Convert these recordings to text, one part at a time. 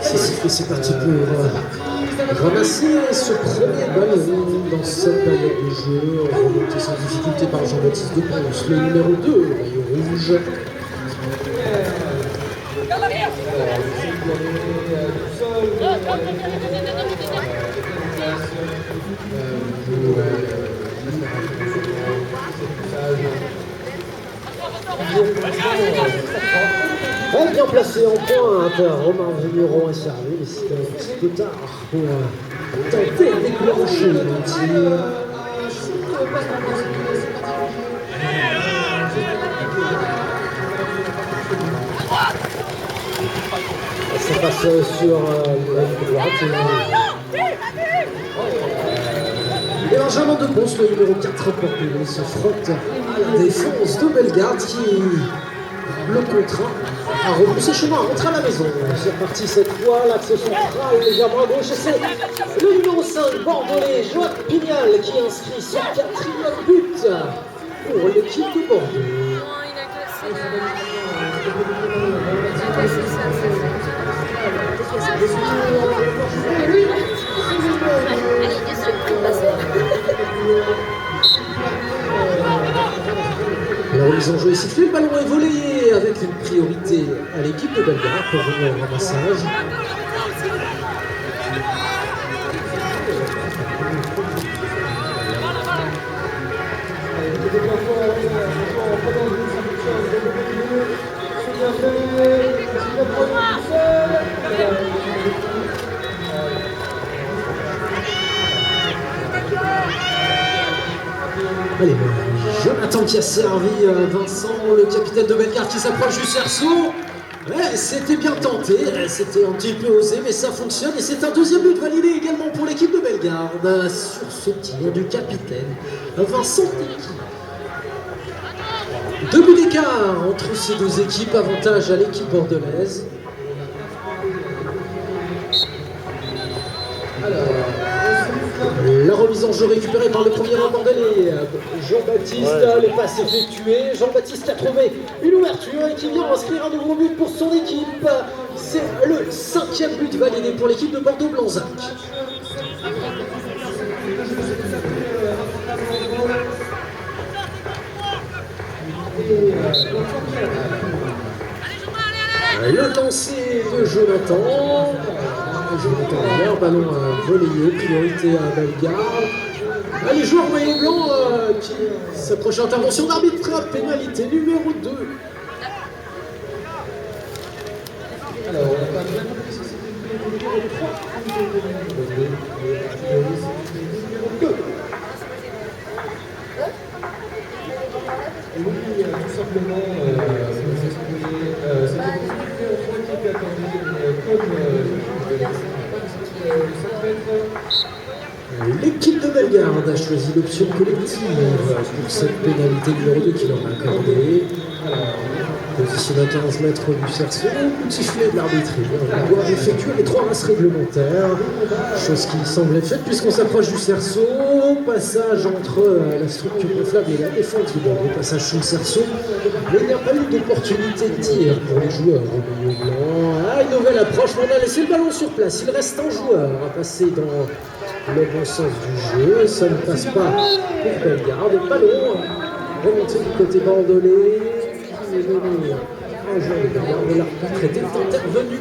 C'est sifflé, c'est parti pour ramasser ce premier ballon dans cette période de jeu, remonté sans difficulté par Jean-Baptiste Deponce, le numéro 2, maillot rouge. Bien placé en pointe, Romain Vigneron est servi, mais c'était un petit peu tard pour tenter de déclencher le tir. Ça passe sur la droite. Et Benjamin Deponce, le numéro 4 portugais, se frotte à la défense de Bellegarde qui le contraint à repousser chemin, rentre à la maison. C'est reparti cette fois, l'axe central légèrement à gauche. Et c'est le numéro 5 bordelais, Joël Pignal, qui inscrit son 4e but pour l'équipe de Bordeaux. Alors ils ont joué sifflé, le ballon est volé avec une priorité à l'équipe de Bellegarde pour venir au ramassage. Allez, Jonathan qui a servi Vincent, le capitaine de Bellegarde qui s'approche du cerceau. Ouais, c'était bien tenté, c'était un petit peu osé, mais ça fonctionne. Et c'est un deuxième but validé également pour l'équipe de Bellegarde sur ce tir du capitaine Vincent Tequi. 2 buts d'écart entre ces deux équipes, avantage à l'équipe bordelaise. La remise en jeu récupérée par le premier homme bordelais. Jean-Baptiste, les passes effectuées. Jean-Baptiste qui a trouvé une ouverture et qui vient inscrire un nouveau but pour son équipe. C'est le 5e but validé pour l'équipe de Bordeaux-Blanzac. Le lancer de Jonathan. Jonathan, ballon relayé, priorité à Bellegarde. Les joueurs maillot blanc qui s'approchent d'intervention d'arbitre, pénalité numéro 2. Alors, on n'a pas bien compris si c'était le numéro 3 ou le numéro 2. Oui, tout simplement, c'était le numéro 3 qui était attendu comme l'équipe de Bellegarde a choisi l'option collective pour cette pénalité numéro 2 qui leur a accordé. Positionné à 15 mètres du cerceau, petit filet de l'arbitre. On doit effectuer les 3 passes réglementaires, chose qui semble être faite puisqu'on s'approche du cerceau. Passage entre la structure gonflable et la défense du Bordeaux, passage sous le cerceau. Mais il n'y a pas eu d'opportunité de tir pour les joueurs au maillot blanc. Une nouvelle approche, on a laissé le ballon sur place. Il reste un joueur à passer dans le bon sens du jeu. Ça ne passe pas pour Bellegarde. Le ballon remonté du côté bordelais. Un joueur de Bellegarde, l'arbitre était intervenu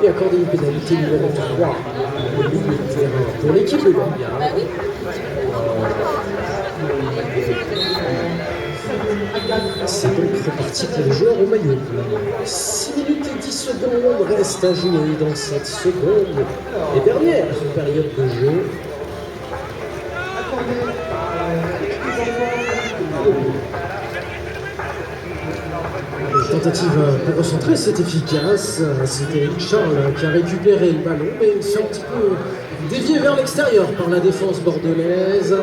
et accordé une pénalité numéro 3 au milieu de terrain pour l'équipe de Bellegarde. C'est donc reparti pour les joueurs au maillot blanc. 6 minutes et 10 secondes restent à jouer dans cette seconde et dernière période de jeu. Tentative pour recentrer, c'est efficace. C'était Eric Charles qui a récupéré le ballon, mais il s'est un petit peu dévié vers l'extérieur par la défense bordelaise.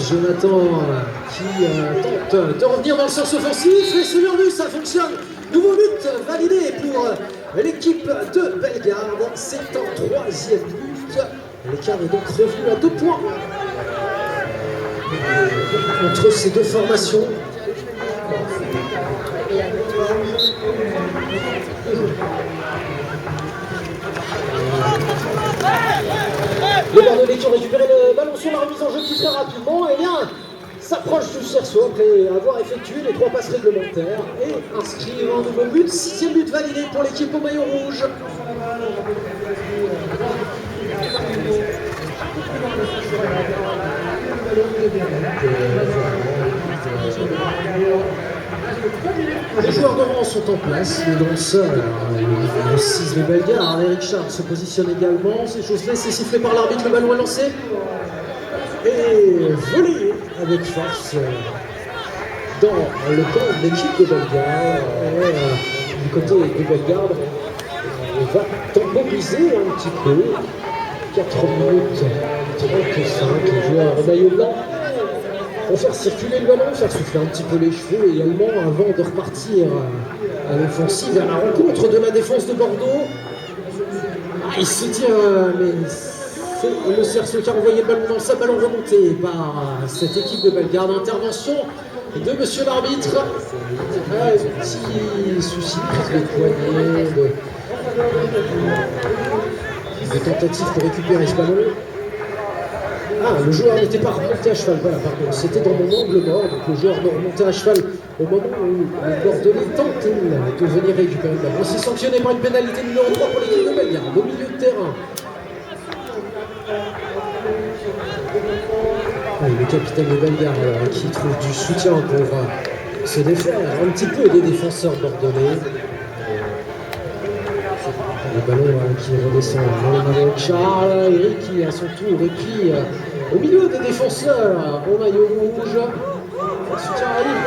Jonathan qui tente de revenir dans le sens offensif, et c'est bien vu, ça fonctionne. Nouveau but validé pour l'équipe de Bellegarde. C'est un 3e but. L'écart est donc revenu à 2 points entre ces deux formations. qui ont récupéré le ballon sur la remise en jeu qui très rapidement, et bien s'approche du cerceau après avoir effectué les 3 passes réglementaires et inscrire un nouveau but. 6e but validé pour l'équipe au maillot rouge. Les joueurs devant sont en place, les lanceurs, le 6 de Bellegarde, Eric Charles se positionne également, ces choses-là, c'est sifflé par l'arbitre, le ballon est lancé et volé avec force dans le camp de l'équipe de Bellegarde. Du côté de Bellegarde, on va temporiser un petit peu, 4 minutes 35, les joueurs au maillot blanc pour faire circuler le ballon, faire souffler un petit peu les cheveux également avant de repartir à l'offensive, à la rencontre de la défense de Bordeaux. Il se tient, mais c'est le Cerceau qui a envoyé le ballon dans sa ballon remonté par cette équipe de Bellegarde. Intervention de monsieur l'arbitre. Petit souci de prise de poignet, de tentative pour récupérer ce ballon. Ah, le joueur n'était pas remonté à cheval, voilà, pardon, c'était dans mon angle mort, donc le joueur doit remonter à cheval au moment où le Bordelais tente de venir récupérer le ballon. C'est sanctionné par une pénalité numéro 3 pour l'équipe de Bellegarde, au milieu de terrain. Oui, le capitaine de Bellegarde qui trouve du soutien pour se défaire un petit peu des défenseurs bordelais. Le ballon qui redescend dans le maillot de Charles, Eric qui à son tour est pris au milieu des défenseurs au maillot rouge. Le soutien arrive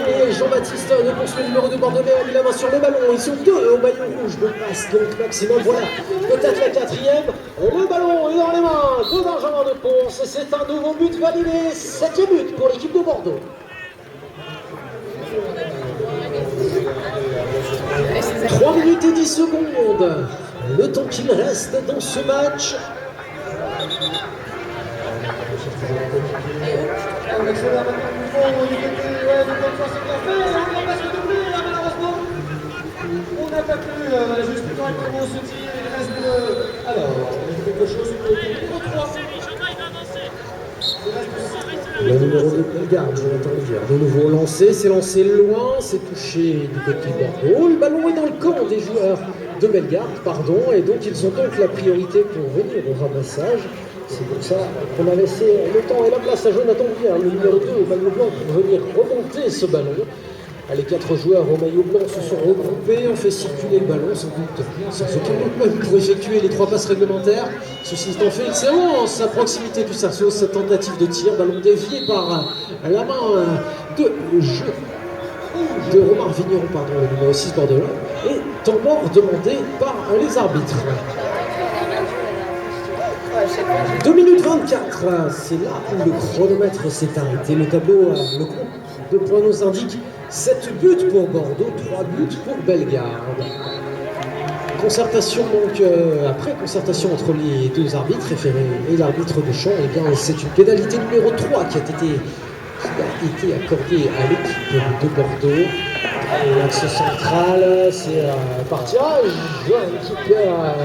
et Jean-Baptiste de Ponce, le numéro de Bordelais, a mis la main sur le ballon. Ils sont 2 au maillot rouge de passe, donc maximum. Voilà, peut-être la 4e. Le ballon est dans les mains de Benjamin de Ponce et c'est un nouveau but validé. 7e but pour l'équipe de Bordeaux. « 3 minutes et 10 secondes, le temps qu'il reste dans ce match. » On n'a pas pu juste correctement se tirer, il reste alors, quelque chose pour le numéro 3. Le numéro de Bellegarde, je l'entends dire. De nouveau lancé, c'est lancé loin, c'est touché du côté de Bordeaux. Le ballon est dans le camp des joueurs de Bellegarde, pardon, et donc ils ont donc la priorité pour venir au ramassage. C'est pour ça qu'on a laissé le temps et la place à Jonathan Brière, le numéro 2 au maillot blanc, pour venir remonter ce ballon. Les 4 joueurs au maillot blanc se sont regroupés, ont fait circuler le ballon, sans aucun doute même pour effectuer les 3 passes réglementaires. Ceci étant fait, excellence à proximité du Cerceau, cette tentative de tir, ballon dévié par la main de Romain Vigneron, pardon, le numéro 6 bordelais, et temps mort demandé par les arbitres. 2 minutes 24, c'est là où le chronomètre s'est arrêté. Le tableau, le compte de points nous indique 7 buts pour Bordeaux, 3 buts pour Bellegarde. Concertation donc, après concertation entre les 2 arbitres référés et l'arbitre de champ, et bien c'est une pénalité numéro 3 qui a été accordée à l'équipe de Bordeaux. L'axe central, c'est par tirage, qui perd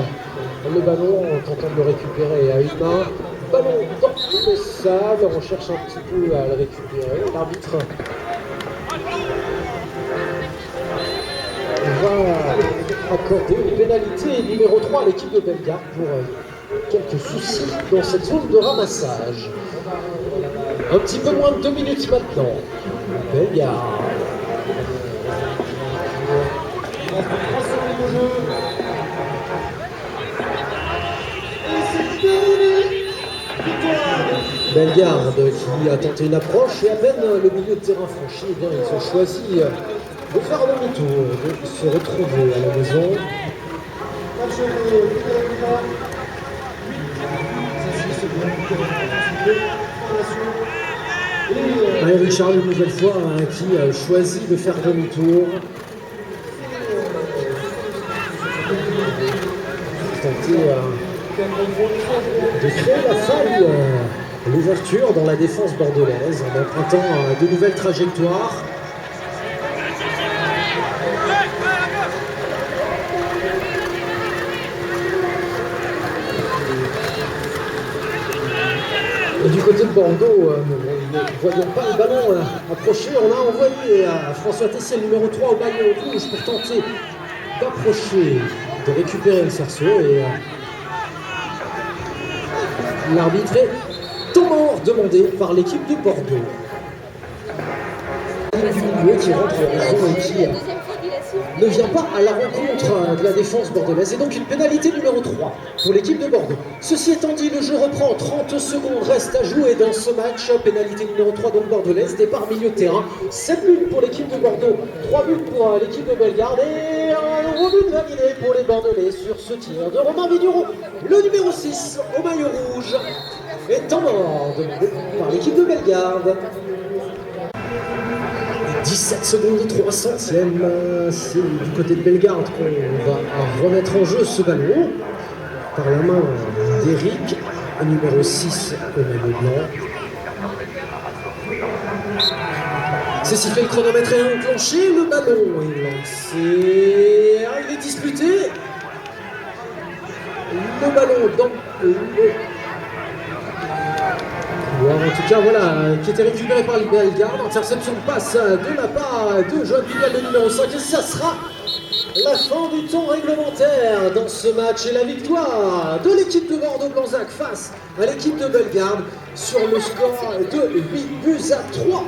le ballon en tentant de le récupérer à une main. Ballon dans le sable, on cherche un petit peu à le récupérer. L'arbitre va accorder une pénalité numéro 3 à l'équipe de Bellegarde pour quelques soucis dans cette zone de ramassage. Un petit peu moins de 2 minutes maintenant. Bellegarde. Bellegarde qui a tenté une approche et à peine le milieu de terrain franchi, eh bien, ils ont choisi de faire demi-tour, de se retrouver à la maison. Eric Charles, une nouvelle fois, qui a choisi de faire demi-tour. Tenter de créer la faille, l'ouverture dans la défense bordelaise en empruntant de nouvelles trajectoires. Et du côté de Bordeaux, ne voyons pas le ballon approcher. On a envoyé François Tessier, le numéro 3, au maillot rouge pour tenter d'approcher, de récupérer le cerceau. Et l'arbitre est temps mort demandé par l'équipe de Bordeaux. Qui rentre en zone et qui ne vient pas à la rencontre de la défense bordelaise. Et donc une pénalité numéro 3 pour l'équipe de Bordeaux. Ceci étant dit, le jeu reprend. 30 secondes restent à jouer dans ce match. Pénalité numéro 3 donc bordelaise. Départ milieu de terrain. 7 buts pour l'équipe de Bordeaux. 3 buts pour l'équipe de Bellegarde. Et un gros but validé pour les Bordelais sur ce tir de Romain Vigneron. Le numéro 6 au maillot rouge est en mort demandé par l'équipe de Bellegarde. 17 secondes et 3 centièmes, c'est du côté de Bellegarde qu'on va remettre en jeu ce ballon par la main d'Éric, numéro 6 au maillot blanc. C'est sifflé, le chronomètre est enclenché, le ballon est lancé, il est disputé. Le ballon dans le... En tout cas, voilà, qui était récupéré par les Bellegarde. Interception de passe de la part de Joan Vidal, le numéro 5. Et ça sera la fin du temps réglementaire dans ce match et la victoire de l'équipe de Bordeaux-Blanzac face à l'équipe de Bellegarde sur le score de 8 buts à 3.